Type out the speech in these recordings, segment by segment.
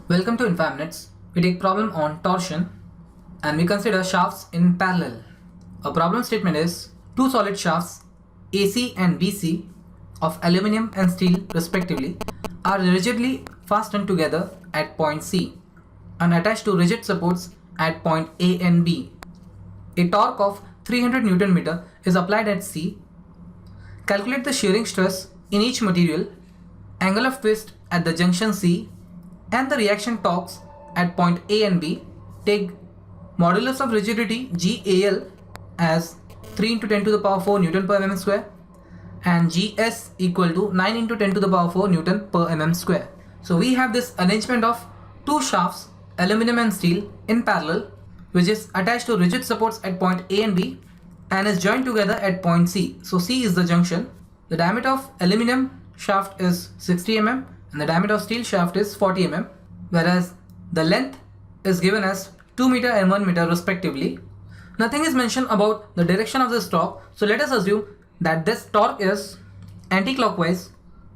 Welcome to In 5 Minutes. We take problem on torsion and we consider shafts in parallel. A problem statement is two solid shafts AC and BC of aluminum and steel respectively are rigidly fastened together at point C and attached to rigid supports at point A and B. A torque of 300 Newton meter is applied at C. Calculate the shearing stress in each material, angle of twist at the junction C and the reaction torques at point A and B. Take modulus of rigidity GAL as 3 into 10 to the power 4 Newton per mm square and GS equal to 9 into 10 to the power 4 Newton per mm square. So we have this arrangement of two shafts, aluminum and steel, in parallel, which is attached to rigid supports at point A and B and is joined together at point C. So C is the junction. The diameter of aluminum shaft is 60 mm and the diameter of steel shaft is 40 mm, whereas the length is given as 2 meter and 1 meter respectively. Nothing is mentioned about the direction of this torque, so let us assume that this torque is anti-clockwise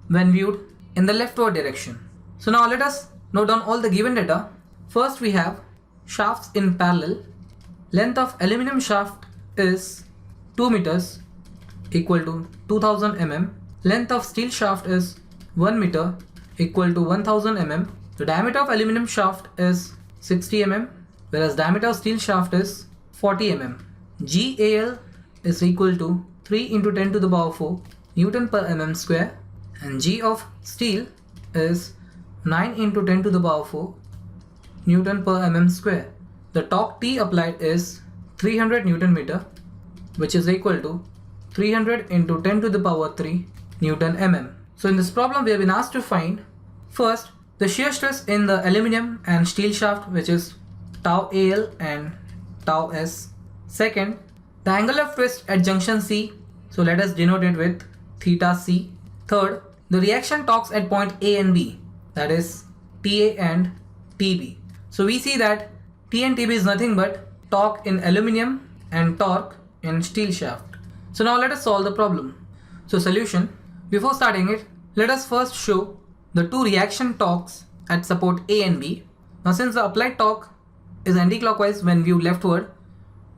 when viewed in the leftward direction. So now let us note down all the given data. First we have shafts in parallel. Length of aluminum shaft is 2 meters equal to 2000 mm. Length of steel shaft is 1 meter equal to 1000 mm. The diameter of aluminum shaft is 60 mm, whereas diameter of steel shaft is 40 mm. GAL is equal to 3 into 10 to the power 4 Newton per mm square and G of steel is 9 into 10 to the power 4 Newton per mm square. The torque T applied is 300 Newton meter, which is equal to 300 into 10 to the power 3 Newton mm. So in this problem we have been asked to find first the shear stress in the aluminum and steel shaft, which is tau AL and tau S. Second, the angle of twist at junction C, so let us denote it with theta C. Third, the reaction torques at point A and B, that is TA and TB. So we see that T and TB is nothing but torque in aluminum and torque in steel shaft. So now let us solve the problem. So solution, before starting it, let us first show the two reaction torques at support A and B. Now since the applied torque is anti-clockwise when viewed leftward,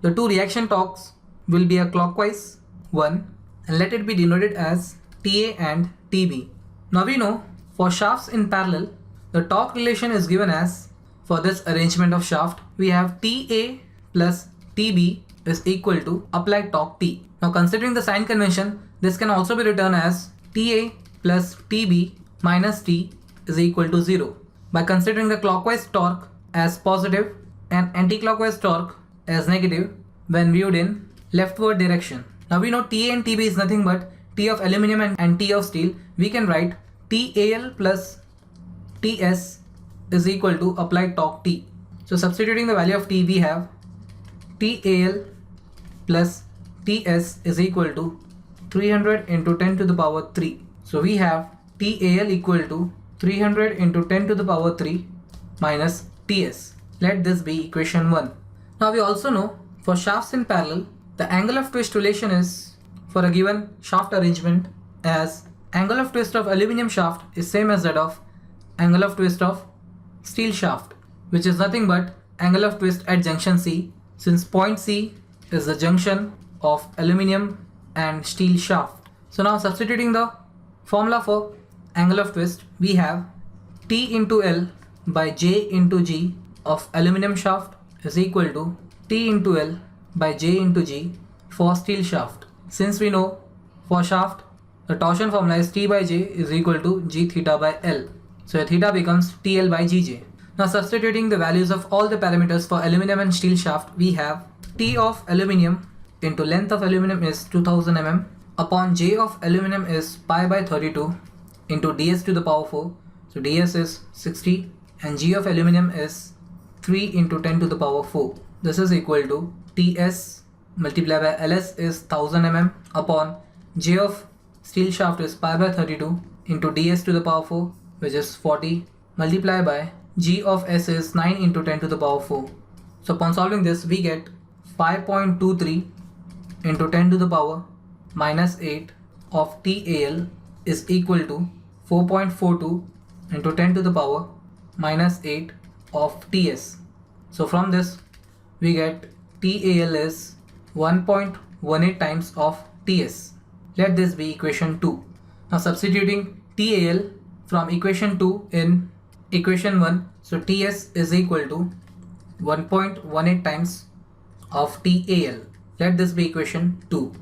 the two reaction torques will be a clockwise one and let it be denoted as TA and TB. Now we know for shafts in parallel, the torque relation is given as, for this arrangement of shaft, we have TA plus TB is equal to applied torque T. Now considering the sign convention, this can also be written as TA plus TB minus T is equal to 0 by considering the clockwise torque as positive and anti-clockwise torque as negative when viewed in leftward direction. Now we know TA and TB is nothing but T of aluminum and T of steel. We can write TAL plus TS is equal to applied torque T. So substituting the value of T, we have TAL plus TS is equal to 300 into 10 to the power 3. So we have TAL equal to 300 into 10 to the power 3 minus TS. Let this be equation 1. Now we also know for shafts in parallel, the angle of twist relation is for a given shaft arrangement as angle of twist of aluminum shaft is same as that of angle of twist of steel shaft, which is nothing but angle of twist at junction C, since point C is the junction of aluminum and steel shaft. So now substituting the formula for angle of twist, we have T into L by J into G of aluminum shaft is equal to T into L by J into G for steel shaft. Since we know for shaft the torsion formula is T by J is equal to G theta by L. So theta becomes TL by GJ. Now substituting the values of all the parameters for aluminum and steel shaft, we have T of aluminum into length of aluminum is 2000 mm upon J of aluminum is pi by 32 into ds to the power 4. So ds is 60 and G of aluminum is 3 into 10 to the power 4. This is equal to Ts multiplied by Ls is 1000 mm upon J of steel shaft is pi by 32 into ds to the power 4, which is 40, multiplied by G of S is 9 into 10 to the power 4. So upon solving this, we get 5.23 into 10 to the power minus 8 of TAL is equal to 4.42 into 10 to the power minus 8 of TS. So from this we get TAL is 1.18 times of TS. Let this be equation 2. Now substituting TAL from equation 2 in equation 1, so TS is equal to 1.18 times of TAL. Let this be equation 2.